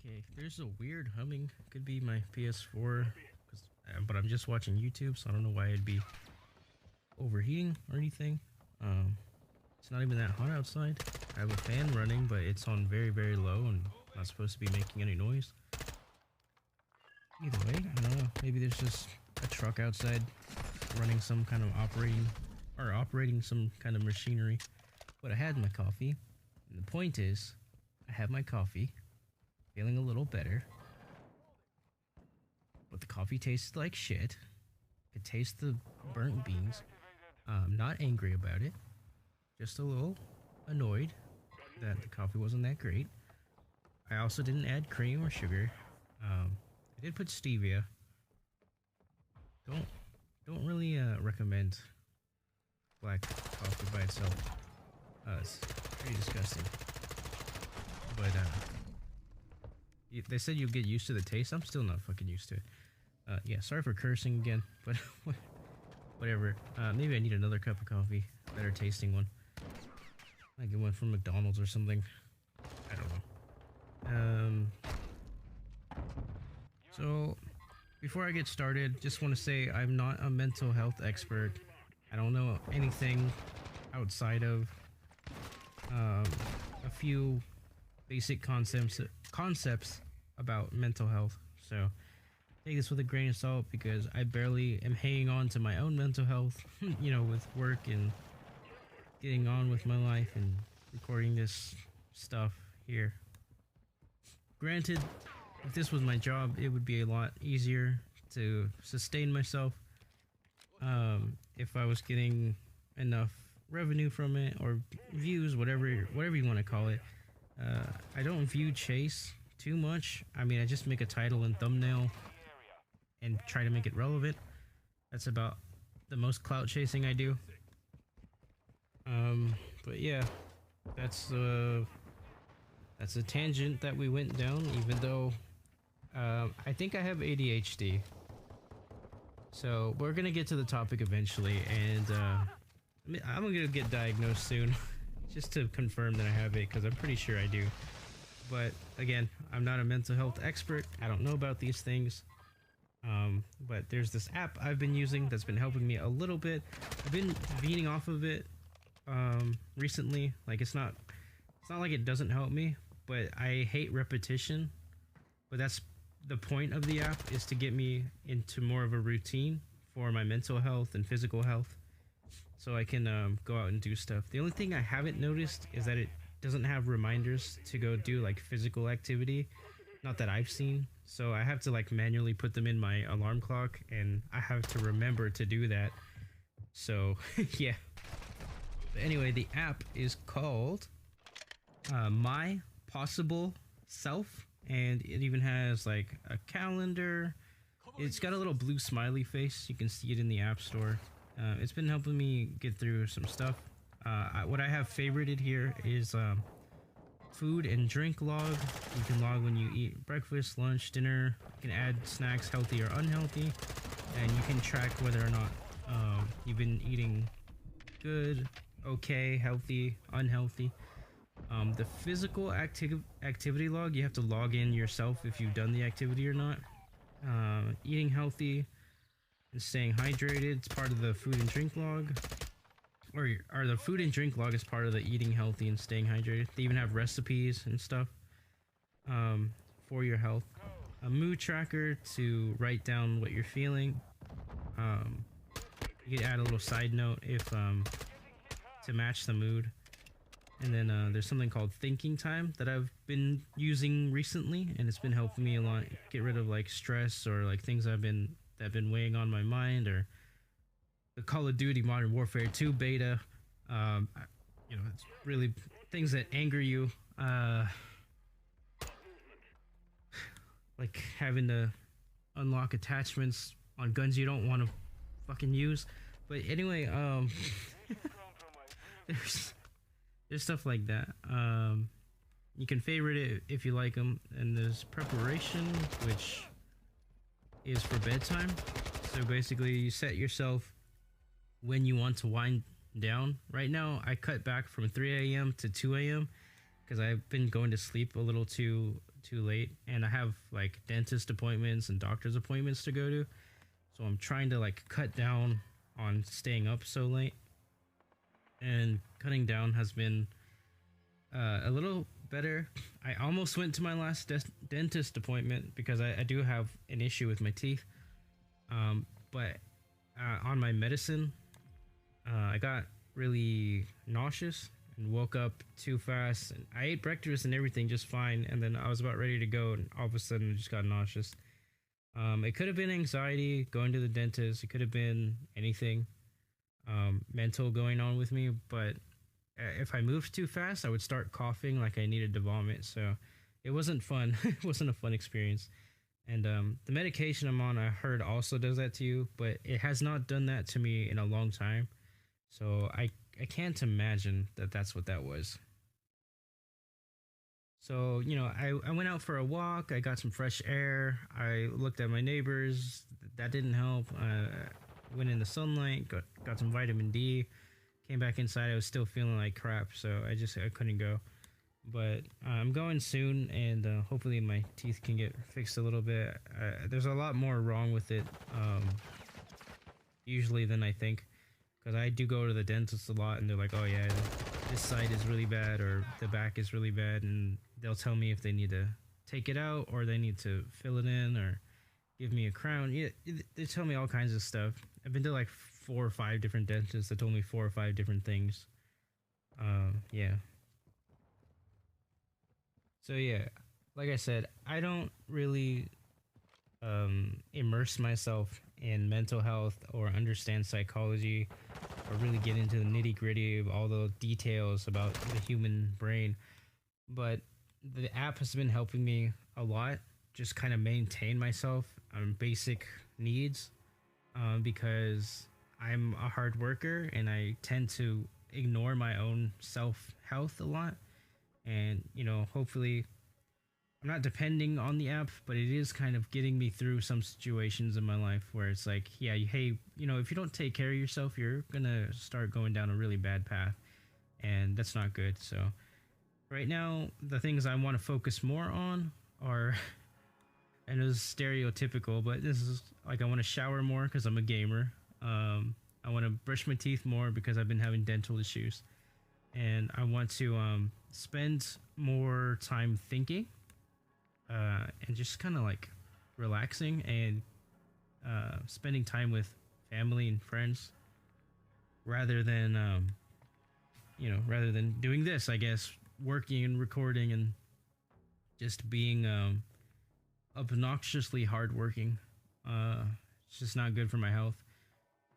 Okay, there's a weird humming. Could be my PS4, but I'm just watching YouTube, so I don't know why it'd be overheating or anything. It's not even that hot outside. I have a fan running, but it's on very, very low and not supposed to be making any noise. Either way, I don't know. Maybe there's just a truck outside running some kind of operating some kind of machinery. But I had my coffee, and the point is, I had my coffee, feeling a little better, but the coffee tasted like shit. Could taste the burnt beans. I'm not angry about it, just a little annoyed that the coffee wasn't that great. I also didn't add cream or sugar. I did put stevia. Don't really recommend black coffee by itself. It's pretty disgusting. But they said you'll get used to the taste. I'm still not fucking used to it. Yeah, sorry for cursing again, but whatever. Maybe I need another cup of coffee, better tasting one. I get one from McDonald's or something. I don't know. So before I get started, just want to say I'm not a mental health expert. I don't know anything outside of a few basic concepts about mental health. So take this with a grain of salt because I barely am hanging on to my own mental health, you know, with work and getting on with my life and recording this stuff here. Granted, if this was my job, it would be a lot easier to sustain myself if I was getting enough revenue from it or views, whatever you want to call it. I don't view chase too much. I mean, I just make a title and thumbnail and try to make it relevant. That's about the most clout chasing I do. But yeah, that's a tangent that we went down, even though I think I have ADHD. So we're gonna get to the topic eventually, and I'm gonna get diagnosed soon, just to confirm that I have it, because I'm pretty sure I do. But again, I'm not a mental health expert. I don't know about these things. But there's this app I've been using that's been helping me a little bit. I've been weaning off of it recently. Like it's not like it doesn't help me, but I hate repetition. But that's the point of the app, is to get me into more of a routine for my mental health and physical health, so I can go out and do stuff. The only thing I haven't noticed is that it doesn't have reminders to go do like physical activity, not that I've seen. So I have to like manually put them in my alarm clock, and I have to remember to do that. So yeah. But anyway, the app is called My Possible Self, and it even has like a calendar. It's got a little blue smiley face. You can see it in the App Store. It's been helping me get through some stuff. What I have favorited here is food and drink log. You can log when you eat breakfast, lunch, dinner. You can add snacks, healthy or unhealthy, and you can track whether or not you've been eating good, okay, healthy, unhealthy. The physical activity log, you have to log in yourself if you've done the activity or not. Eating healthy and staying hydrated, it's part of the food and drink log. Or the food and drink log is part of the eating healthy and staying hydrated. They even have recipes and stuff for your health. A mood tracker to write down what you're feeling. You can add a little side note if to match the mood. And then there's something called thinking time that I've been using recently, and it's been helping me a lot get rid of like stress or like things that have been weighing on my mind, or the Call of Duty Modern Warfare 2 beta. You know, it's really things that anger you, like having to unlock attachments on guns you don't want to fucking use. But anyway, there's stuff like that. You can favorite it if you like them, and there's preparation, which is for bedtime. So basically, you set yourself when you want to wind down. Right now, I cut back from 3 a.m. to 2 a.m. because I've been going to sleep a little too too late, and I have like dentist appointments and doctor's appointments to go to. So I'm trying to like cut down on staying up so late, and cutting down has been a little better. I almost went to my last dentist appointment because I do have an issue with my teeth. But on my medicine, I got really nauseous and woke up too fast. And I ate breakfast and everything just fine, and then I was about ready to go, and all of a sudden I just got nauseous. It could have been anxiety, going to the dentist. It could have been anything mental going on with me, but if I moved too fast, I would start coughing like I needed to vomit. So it wasn't fun. It wasn't a fun experience. And the medication I'm on, I heard, also does that to you, but it has not done that to me in a long time. So I can't imagine that that's what that was. So, I went out for a walk. I got some fresh air. I looked at my neighbors. That didn't help. Went in the sunlight, got some vitamin D. Came back inside. I was still feeling like crap, so I couldn't go. But I'm going soon, and hopefully my teeth can get fixed a little bit. There's a lot more wrong with it, usually, than I think, because I do go to the dentist a lot, and they're like, "Oh yeah, this side is really bad, or the back is really bad," and they'll tell me if they need to take it out, or they need to fill it in, or give me a crown. Yeah, they tell me all kinds of stuff. I've been to like 4 or 5 different dentists that told me 4 or 5 different things. Yeah. So yeah, like I said, I don't really immerse myself in mental health or understand psychology or really get into the nitty gritty of all the details about the human brain. But the app has been helping me a lot, just kind of maintain myself on basic needs, because I'm a hard worker and I tend to ignore my own self health a lot. And, hopefully I'm not depending on the app, but it is kind of getting me through some situations in my life where it's like, yeah, hey, if you don't take care of yourself, you're gonna start going down a really bad path, and that's not good. So right now, the things I want to focus more on are, and it's stereotypical, but this is like, I want to shower more because I'm a gamer. I want to brush my teeth more because I've been having dental issues, and I want to spend more time thinking, and just kind of like relaxing and spending time with family and friends, rather than rather than doing this, I guess, working and recording and just being obnoxiously hardworking. It's just not good for my health.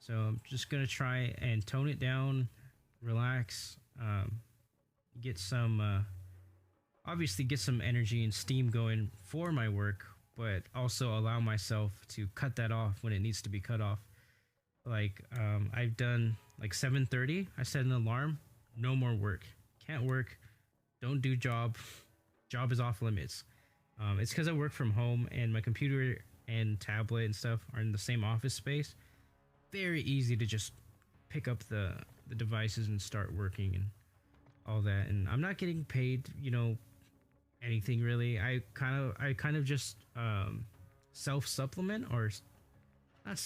So I'm just gonna try and tone it down, relax, get some, obviously get some energy and steam going for my work, but also allow myself to cut that off when it needs to be cut off. Like, I've done like 7:30. I set an alarm. No more work. Can't work. Don't do job. Job is off limits. It's because I work from home and my computer and tablet and stuff are in the same office space. Very easy to just pick up the devices and start working and all that. And I'm not getting paid, anything really. I kind of just self supplement, or not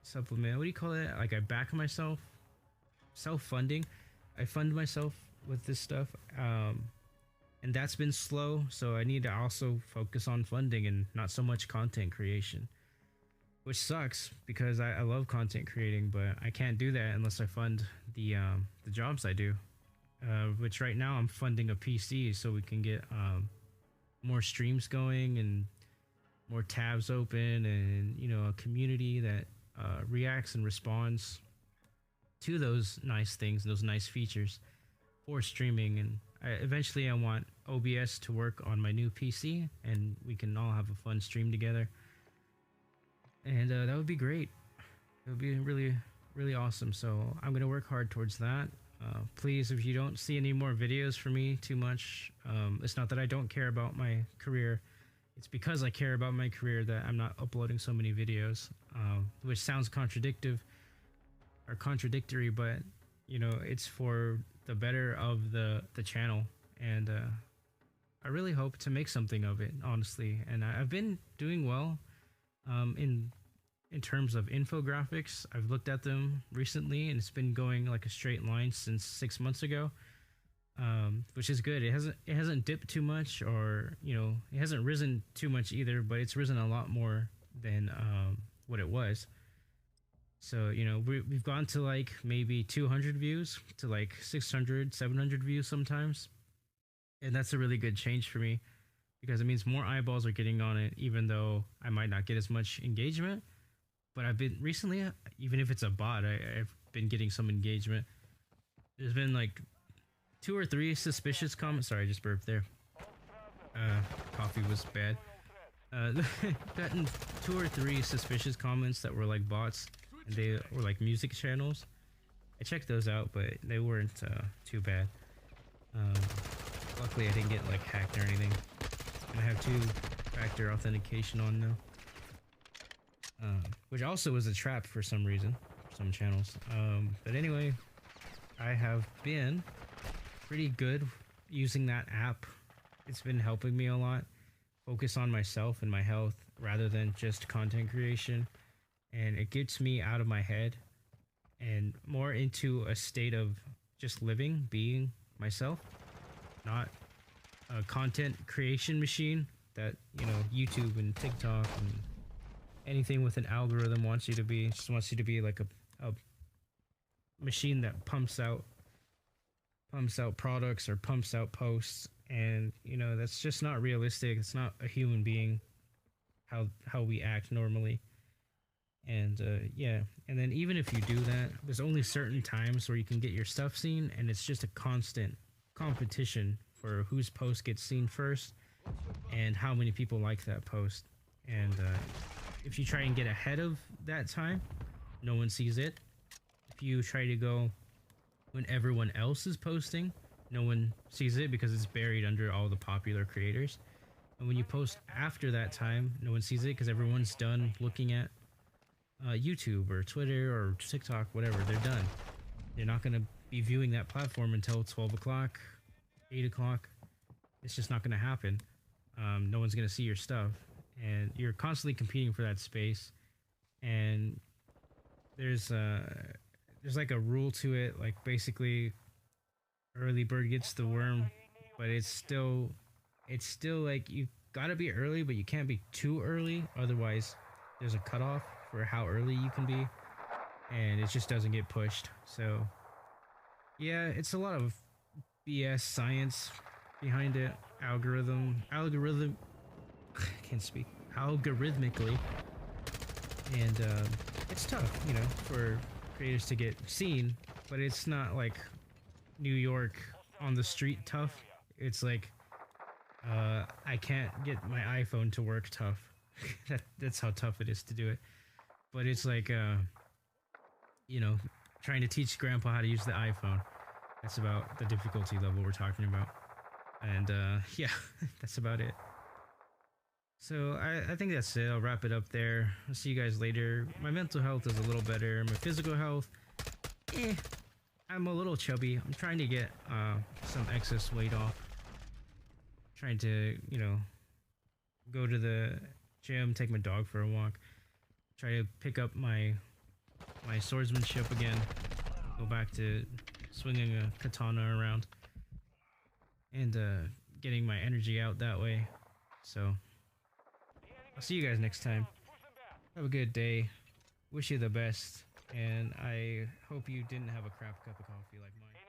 supplement. What do you call it? Like, I back myself, self funding. I fund myself with this stuff. And that's been slow, so I need to also focus on funding and not so much content creation, which sucks because I love content creating, but I can't do that unless I fund the jobs I do, which right now I'm funding a PC so we can get more streams going and more tabs open, and a community that reacts and responds to those nice things, those nice features for streaming. And eventually I want OBS to work on my new PC, and we can all have a fun stream together. And that would be great. It would be really, really awesome. So I'm going to work hard towards that. Please, if you don't see any more videos from me too much, it's not that I don't care about my career. It's because I care about my career that I'm not uploading so many videos, which sounds contradictory, but it's for the better of the channel. And I really hope to make something of it, honestly. And I've been doing well in terms of infographics. I've looked at them recently, and it's been going like a straight line since 6 months ago, which is good. It hasn't dipped too much, or it hasn't risen too much either. But it's risen a lot more than what it was. So we've gone to like maybe 200 views to like 600, 700 views sometimes, and that's a really good change for me because it means more eyeballs are getting on it, even though I might not get as much engagement. But I've been recently, even if it's a bot, I've been getting some engagement. There's been like 2 or 3 suspicious comments. Sorry, I just burped there. Coffee was bad. Gotten 2 or 3 suspicious comments that were like bots, and they were like music channels. I checked those out, but they weren't too bad. Luckily, I didn't get like hacked or anything. And I have 2-factor authentication on now. Which also was a trap for some reason, for some channels. But anyway, I have been pretty good using that app. It's been helping me a lot focus on myself and my health rather than just content creation, and it gets me out of my head and more into a state of just living, being myself, not a content creation machine that YouTube and TikTok and anything with an algorithm wants you to be. It just wants you to be like a machine that pumps out products or pumps out posts, and that's just not realistic. It's not a human being how we act normally. And yeah, and then even if you do that, there's only certain times where you can get your stuff seen, and it's just a constant competition for whose post gets seen first and how many people like that post. And if you try and get ahead of that time, no one sees it. If you try to go when everyone else is posting, no one sees it because it's buried under all the popular creators. And when you post after that time, no one sees it because everyone's done looking at YouTube or Twitter or TikTok, whatever. They're done. They're not going to be viewing that platform until 12 o'clock, 8 o'clock. It's just not going to happen. No one's going to see your stuff, and you're constantly competing for that space. And there's like a rule to it, like basically early bird gets the worm, but it's still like you gotta be early, but you can't be too early, otherwise there's a cutoff for how early you can be, and it just doesn't get pushed. So yeah, it's a lot of BS science behind it. Algorithm I can't speak algorithmically, and it's tough for creators to get seen, but it's not like New York on the street tough. It's like I can't get my iPhone to work tough. That's how tough it is to do it. But it's like trying to teach grandpa how to use the iPhone. That's about the difficulty level we're talking about. And yeah, that's about it. So I think that's it. I'll wrap it up there. I'll see you guys later. My mental health is a little better. My physical health, I'm a little chubby. I'm trying to get some excess weight off. Trying to, go to the gym, take my dog for a walk. Try to pick up my swordsmanship again. Go back to swinging a katana around. And getting my energy out that way. So I'll see you guys next time. Have a good day. Wish you the best. And I hope you didn't have a crap cup of coffee like mine.